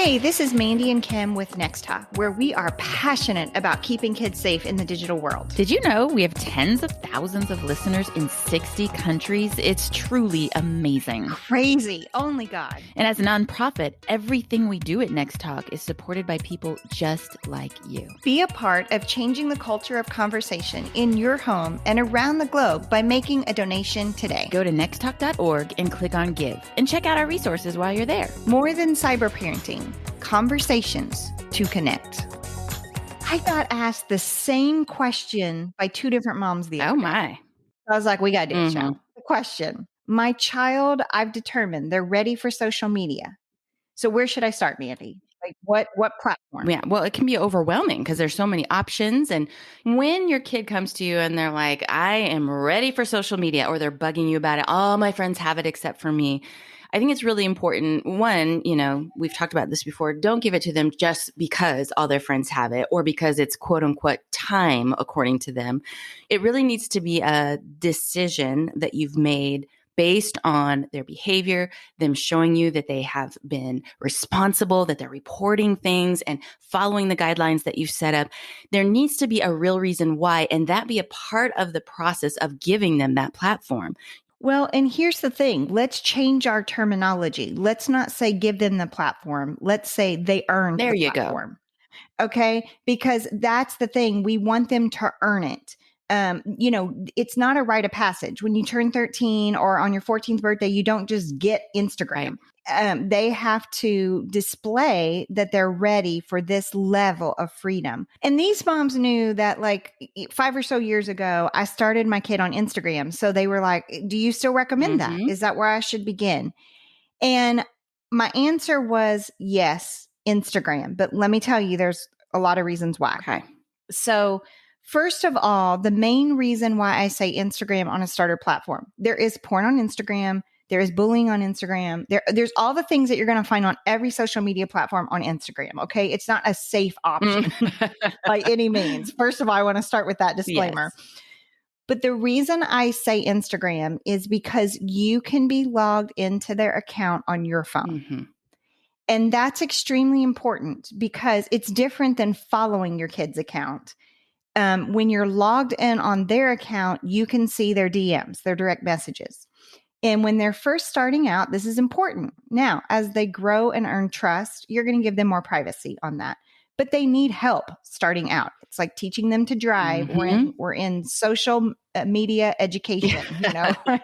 Hey, this is Mandy and Kim with nextTalk, where we are passionate about keeping kids safe in the digital world. Did you know we have tens of thousands of listeners in 60 countries? It's truly amazing. Crazy. Only God. And as a nonprofit, everything we do at nextTalk is supported by people just like you. Be a part of changing the culture of conversation in your home and around the globe by making a donation today. Go to nexttalk.org and click on Give and check out our resources while you're there. More than cyber parenting, conversations to connect. I got asked the same question by two different moms the other day. My. I was like, we got to do a show. The question, my child, I've determined they're ready for social media. So where should I start, Mandy? Like what platform? Yeah, well, it can be overwhelming because there's so many options. And when your kid comes to you and they're like, I am ready for social media, or they're bugging you about it, all my friends have it except for me. I think it's really important. One, we've talked about this before. Don't give it to them just because all their friends have it or because it's quote unquote time according to them. It really needs to be a decision that you've made based on their behavior, them showing you that they have been responsible, that they're reporting things and following the guidelines that you've set up. There needs to be a real reason why, and that be a part of the process of giving them that platform. Well, and here's the thing. Let's change our terminology. Let's not say give them the platform. Let's say they earned the platform. Okay? Because that's the thing. We want them to earn it. It's not a rite of passage. When you turn 13 or on your 14th birthday, you don't just get Instagram. They have to display that they're ready for this level of freedom. And these moms knew that like 5 or so years ago, I started my kid on Instagram. So they were like, do you still recommend that? Is that where I should begin? And my answer was yes, Instagram. But let me tell you, there's a lot of reasons why. Okay. So first of all, the main reason why I say Instagram on a starter platform, there is porn on Instagram. There is bullying on Instagram. There's all the things that you're going to find on every social media platform on Instagram. Okay. It's not a safe option by any means. First of all, I want to start with that disclaimer. Yes. But the reason I say Instagram is because you can be logged into their account on your phone. Mm-hmm. And that's extremely important because it's different than following your kid's account. When you're logged in on their account, you can see their DMs, their direct messages. And when they're first starting out, this is important. Now, as they grow and earn trust, you're going to give them more privacy on that. But they need help starting out. It's like teaching them to drive. Mm-hmm. We're in social media education,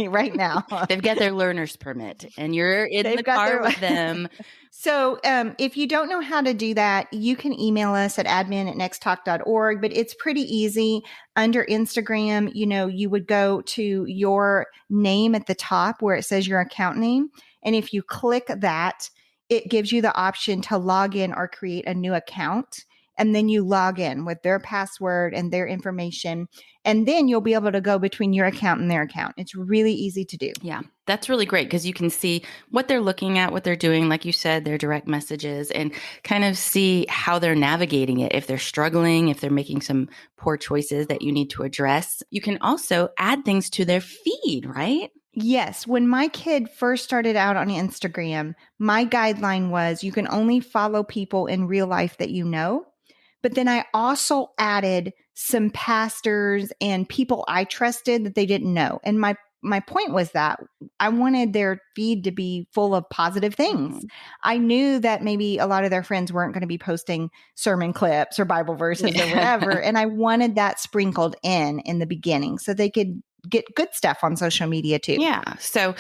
right now. They've got their learner's permit and you're in the car with them. So if you don't know how to do that, you can email us at admin@nexttalk.org, but it's pretty easy. Under Instagram, you would go to your name at the top where it says your account name. And if you click that, it gives you the option to log in or create a new account. And then you log in with their password and their information. And then you'll be able to go between your account and their account. It's really easy to do. Yeah, that's really great because you can see what they're looking at, what they're doing, like you said, their direct messages, and kind of see how they're navigating it. If they're struggling, if they're making some poor choices that you need to address. You can also add things to their feed, right? Yes. When my kid first started out on Instagram, my guideline was you can only follow people in real life that you know. But then I also added some pastors and people I trusted that they didn't know. And my point was that I wanted their feed to be full of positive things. Mm-hmm. I knew that maybe a lot of their friends weren't going to be posting sermon clips or Bible verses or whatever. And I wanted that sprinkled in the beginning so they could get good stuff on social media too. Yeah. So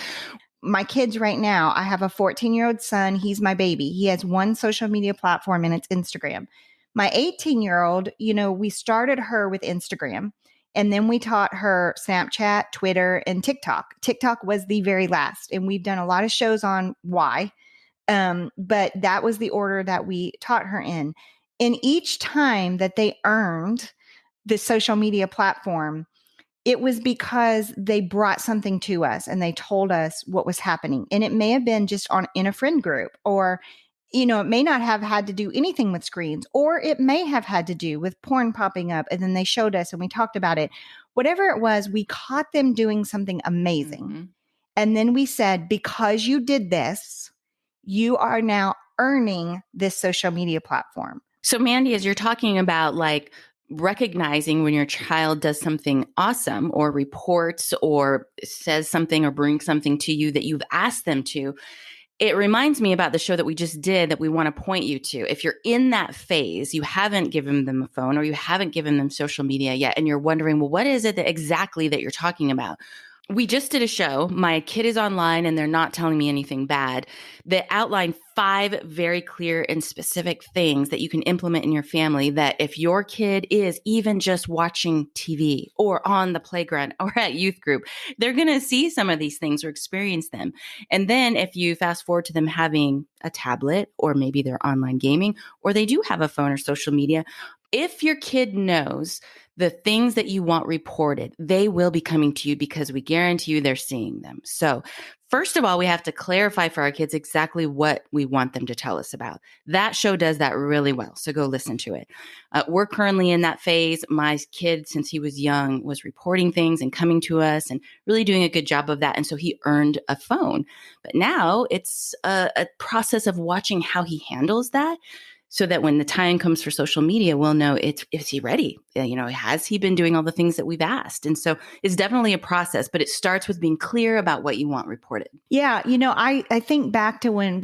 my kids right now, I have a 14-year-old son. He's my baby. He has one social media platform and it's Instagram. My 18-year-old, we started her with Instagram and then we taught her Snapchat, Twitter, and TikTok. TikTok was the very last. And we've done a lot of shows on why. But that was the order that we taught her in. And each time that they earned the social media platform, it was because they brought something to us and they told us what was happening. And it may have been just in a friend group, or it may not have had to do anything with screens, or it may have had to do with porn popping up. And then they showed us and we talked about it. Whatever it was, we caught them doing something amazing. Mm-hmm. And then we said, because you did this, you are now earning this social media platform. So, Mandy, as you're talking about like recognizing when your child does something awesome or reports or says something or brings something to you that you've asked them to, it reminds me about the show that we just did that we want to point you to. If you're in that phase, you haven't given them a phone or you haven't given them social media yet, and you're wondering, well, what is it that exactly that you're talking about? We just did a show. My kid is online and they're not telling me anything bad that outlined 5 very clear and specific things that you can implement in your family that if your kid is even just watching TV or on the playground or at youth group, they're going to see some of these things or experience them. And then if you fast forward to them having a tablet or maybe they're online gaming or they do have a phone or social media, if your kid knows the things that you want reported, they will be coming to you because we guarantee you they're seeing them. So, first of all, we have to clarify for our kids exactly what we want them to tell us about. That show does that really well. So, go listen to it. We're currently in that phase. My kid, since he was young, was reporting things and coming to us and really doing a good job of that. And so he earned a phone. But now it's a process of watching how he handles that, so that when the time comes for social media, we'll know is he ready? Has he been doing all the things that we've asked? And so it's definitely a process, but it starts with being clear about what you want reported. Yeah. I think back to when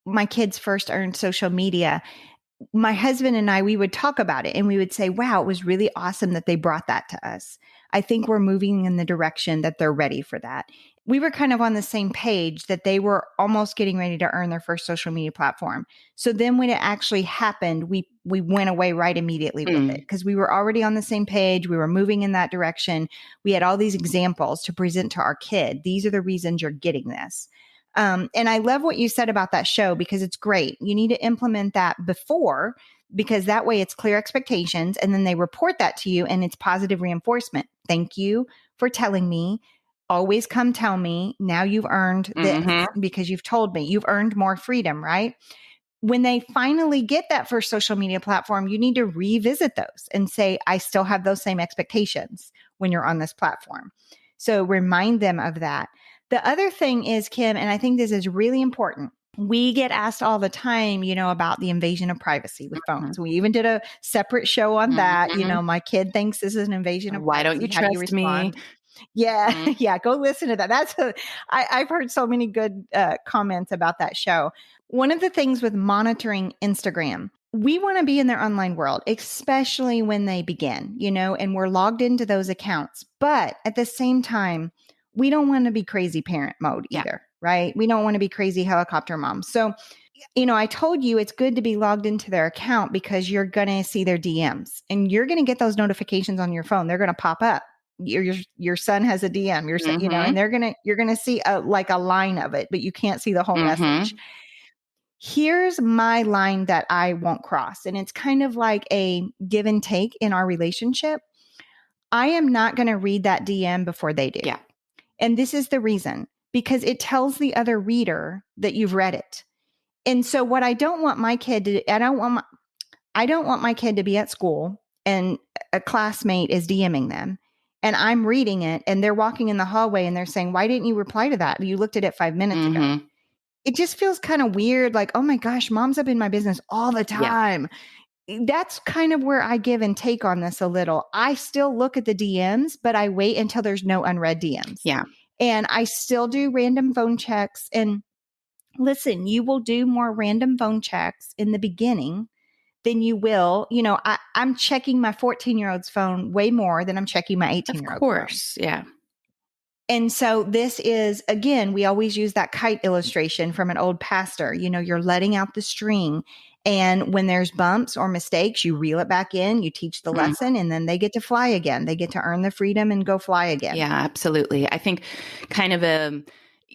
my kids first earned social media. My husband and I, we would talk about it and we would say, wow, it was really awesome that they brought that to us. I think we're moving in the direction that they're ready for that. We were kind of on the same page that they were almost getting ready to earn their first social media platform. So then when it actually happened, we went away right immediately with it because we were already on the same page. We were moving in that direction. We had all these examples to present to our kid. These are the reasons you're getting this. And I love what you said about that show because it's great. You need to implement that before, because that way it's clear expectations and then they report that to you and it's positive reinforcement. Thank you for telling me. Always come tell me. Now you've earned this because you've told me. You've earned more freedom, right? When they finally get that first social media platform, you need to revisit those and say, I still have those same expectations when you're on this platform. So remind them of that. The other thing is, Kim, and I think this is really important. We get asked all the time, about the invasion of privacy with phones. We even did a separate show on that. My kid thinks this is an invasion of Why privacy. don't you How do you trust me? respond? Yeah. Yeah. Go listen to that. I've heard so many good comments about that show. One of the things with monitoring Instagram, we want to be in their online world, especially when they begin, and we're logged into those accounts. But at the same time, we don't want to be crazy parent mode either, right? We don't want to be crazy helicopter mom. So, I told you it's good to be logged into their account because you're going to see their DMs and you're going to get those notifications on your phone. They're going to pop up. Your son has a DM, your son, and you're going to see a line of it, but you can't see the whole message. Here's my line that I won't cross. And it's kind of like a give and take in our relationship. I am not going to read that DM before they do. Yeah. And this is the reason, because it tells the other reader that you've read it. And so what I don't want my kid to, I don't want my kid to be at school and a classmate is DMing them and I'm reading it and they're walking in the hallway and they're saying, why didn't you reply to that? You looked at it 5 minutes ago. It just feels kind of weird. Like, oh my gosh, mom's up in my business all the time. Yeah. That's kind of where I give and take on this a little. I still look at the DMs, but I wait until there's no unread DMs. Yeah. And I still do random phone checks. And listen, you will do more random phone checks in the beginning than you will. I'm checking my 14-year-old's phone way more than I'm checking my 18-year-old's phone. Of course. Yeah. And so this is, again, we always use that kite illustration from an old pastor. You're letting out the string. And when there's bumps or mistakes, you reel it back in, you teach the lesson, and then they get to fly again. They get to earn the freedom and go fly again. Yeah, absolutely. I think kind of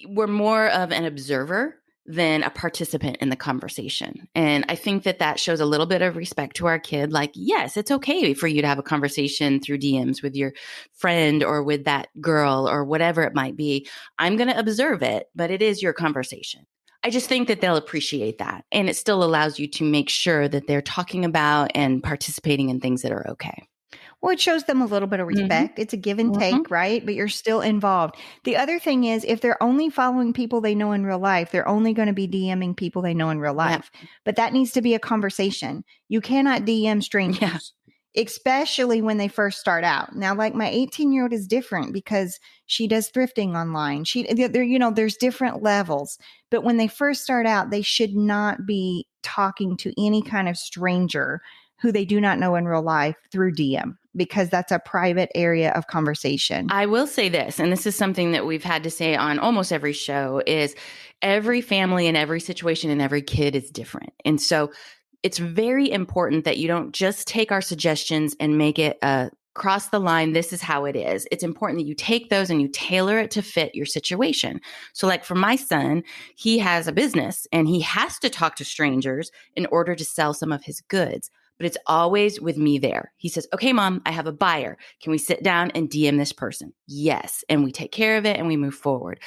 we're more of an observer than a participant in the conversation. And I think that shows a little bit of respect to our kid. Like, yes, it's okay for you to have a conversation through DMs with your friend or with that girl or whatever it might be. I'm going to observe it, but it is your conversation. I just think that they'll appreciate that. And it still allows you to make sure that they're talking about and participating in things that are okay. Well, it shows them a little bit of Mhm. respect. It's a give and take, Mhm. right? But you're still involved. The other thing is, if they're only following people they know in real life, they're only going to be DMing people they know in real Yep. life. But that needs to be a conversation. You cannot DM Yeah. strangers, especially when they first start out. Now, like my 18-year-old is different because she does thrifting online. There's different levels. But when they first start out, they should not be talking to any kind of stranger who they do not know in real life through DM, because that's a private area of conversation. I will say this, and this is something that we've had to say on almost every show, is every family and every situation and every kid is different. And so it's very important that you don't just take our suggestions and make it cross the line. This is how it is. It's important that you take those and you tailor it to fit your situation. So, like for my son, he has a business and he has to talk to strangers in order to sell some of his goods. But it's always with me there. He says, "Okay, mom, I have a buyer. Can we sit down and DM this person?" Yes. And we take care of it and we move forward.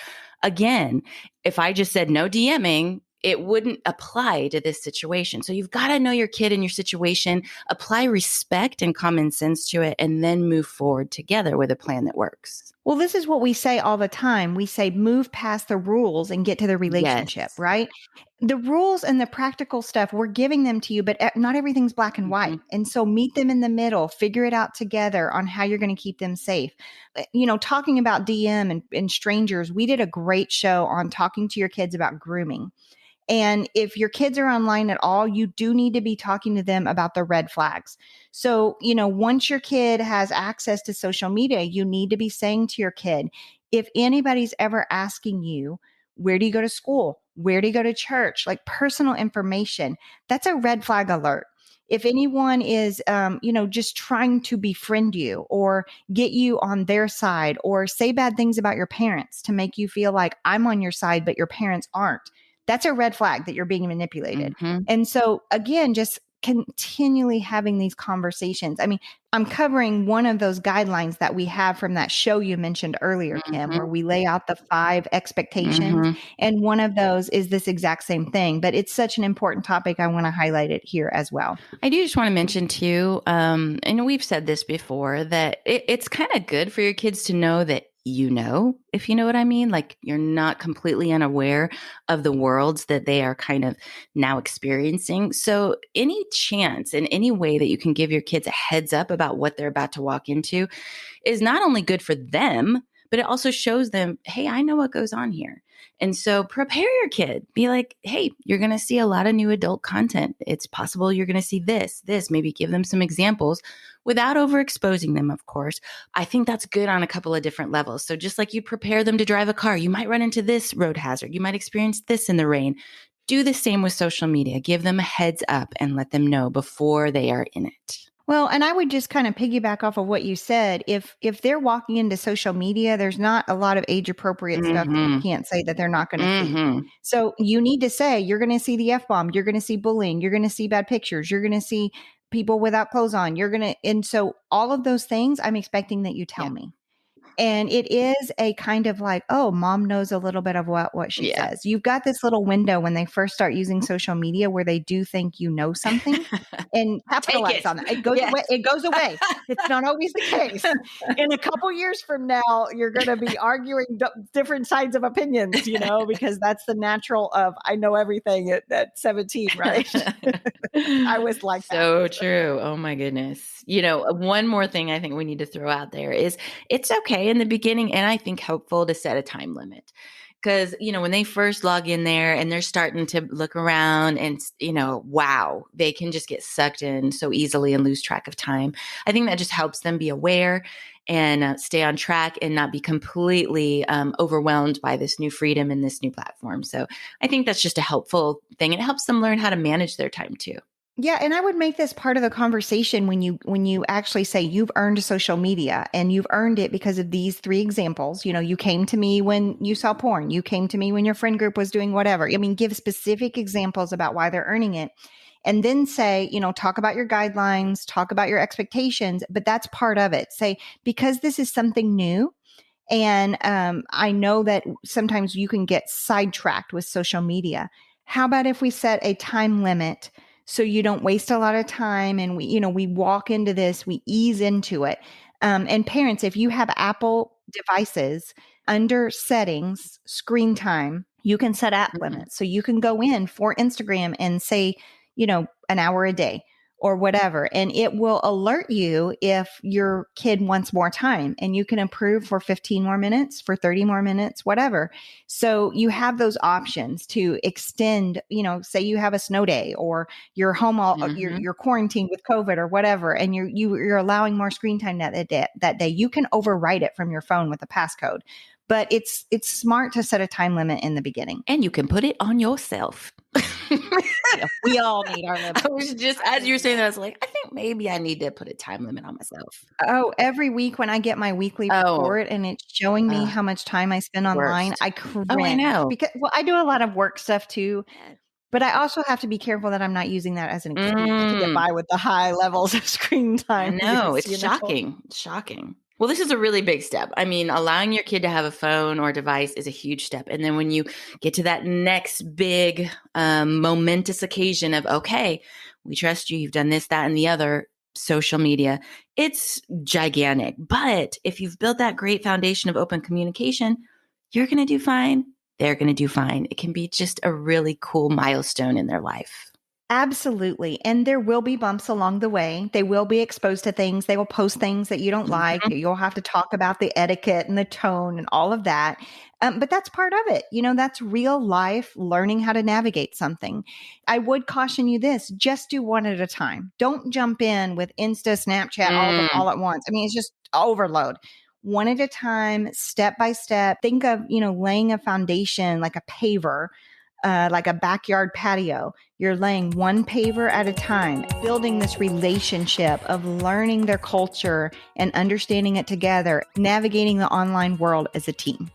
Again, if I just said no DMing, it wouldn't apply to this situation. So you've got to know your kid and your situation, apply respect and common sense to it, and then move forward together with a plan that works. Well, this is what we say all the time. We say move past the rules and get to the relationship, Yes. right? The rules and the practical stuff, we're giving them to you, but not everything's black and white. Mm-hmm. And so meet them in the middle, figure it out together on how you're going to keep them safe. Talking about DM and strangers, we did a great show on talking to your kids about grooming. And if your kids are online at all, you do need to be talking to them about the red flags. So, once your kid has access to social media, you need to be saying to your kid, if anybody's ever asking you, where do you go to school? Where do you go to church? Like personal information, that's a red flag alert. If anyone is, just trying to befriend you or get you on their side or say bad things about your parents to make you feel like I'm on your side, but your parents aren't, that's a red flag that you're being manipulated. Mm-hmm. And so, again, just continually having these conversations. I mean, I'm covering one of those guidelines that we have from that show you mentioned earlier, Kim, where Mm-hmm. we lay out the 5 expectations. Mm-hmm. And one of those is this exact same thing. But it's such an important topic. I want to highlight it here as well. I do just want to mention too, and we've said this before, that it's kind of good for your kids to know that if you know what I mean, like you're not completely unaware of the worlds that they are kind of now experiencing. So any chance in any way that you can give your kids a heads up about what they're about to walk into is not only good for them, but it also shows them, hey, I know what goes on here. And so prepare your kid. Be like, hey, you're going to see a lot of new adult content. It's possible you're going to see this, maybe give them some examples without overexposing them, of course. I think that's good on a couple of different levels. So just like you prepare them to drive a car, you might run into this road hazard. You might experience this in the rain. Do the same with social media. Give them a heads up and let them know before they are in it. Well, and I would just kind of piggyback off of what you said. If they're walking into social media, there's not a lot of age appropriate stuff that you Mm-hmm. can't say that they're not going to see. Mm-hmm. So you need to say you're going to see the F bomb, you're going to see bullying, you're going to see bad pictures, you're going to see people without clothes on, and so all of those things I'm expecting that you tell Yeah. me. And it is a kind of like, oh, mom knows a little bit of what she Yeah. says. You've got this little window when they first start using social media where they do think you know something, and Take capitalize it. on that. It goes Yes. away. It goes away. It's not always the case. In a couple years from now, you're going to be arguing different sides of opinions, because that's the natural of I know everything at 17, right? I was like that. So true. Oh my goodness. One more thing I think we need to throw out there is it's okay in the beginning, and I think helpful to set a time limit. Because, when they first log in there and they're starting to look around and, wow, they can just get sucked in so easily and lose track of time. I think that just helps them be aware and stay on track and not be completely overwhelmed by this new freedom and this new platform. So I think that's just a helpful thing. It helps them learn how to manage their time too. Yeah, and I would make this part of the conversation when you actually say you've earned social media and you've earned it because of these 3 examples. You came to me when you saw porn, you came to me when your friend group was doing whatever. I mean, give specific examples about why they're earning it. And then say, talk about your guidelines, talk about your expectations, but that's part of it. Say, because this is something new, and I know that sometimes you can get sidetracked with social media. How about if we set a time limit so you don't waste a lot of time. And we walk into this, we ease into it. And parents, if you have Apple devices, under settings, screen time, you can set app Mhm. limits. So you can go in for Instagram and say, an hour a day or whatever. And it will alert you if your kid wants more time, and you can approve for 15 more minutes, for 30 more minutes, whatever. So you have those options to extend, say you have a snow day, or you're home Mhm. you're quarantined with COVID or whatever, and you're allowing more screen time that day. You can override it from your phone with a passcode. But it's smart to set a time limit in the beginning. And you can put it on yourself. Yeah, we all need our I limit. was just, as you were saying that, I was like, I think maybe I need to put a time limit on myself. Oh, every week when I get my weekly Oh, report and it's showing me how much time I spend online, worst. I Oh, I cringe know. because, well, I do a lot of work stuff too, but I also have to be careful that I'm not using that as an excuse to get Mm. by with the high levels of screen I time know. use, It's shocking. It's shocking. Well, this is a really big step. I mean, allowing your kid to have a phone or device is a huge step. And then when you get to that next big, momentous occasion of, okay, we trust you, you've done this, that, and the other, social media, it's gigantic. But if you've built that great foundation of open communication, you're going to do fine. They're going to do fine. It can be just a really cool milestone in their life. Absolutely. And there will be bumps along the way. They will be exposed to things. They will post things that you don't like. Mhm. You'll have to talk about the etiquette and the tone and all of that. But that's part of it. That's real life learning how to navigate something. I would caution you this: just do one at a time. Don't jump in with Insta, Snapchat Mm. all at once. I mean, it's just overload. One at a time, step by step. Think of, laying a foundation like a paver, like a backyard patio. You're laying one paver at a time, building this relationship of learning their culture and understanding it together, navigating the online world as a team.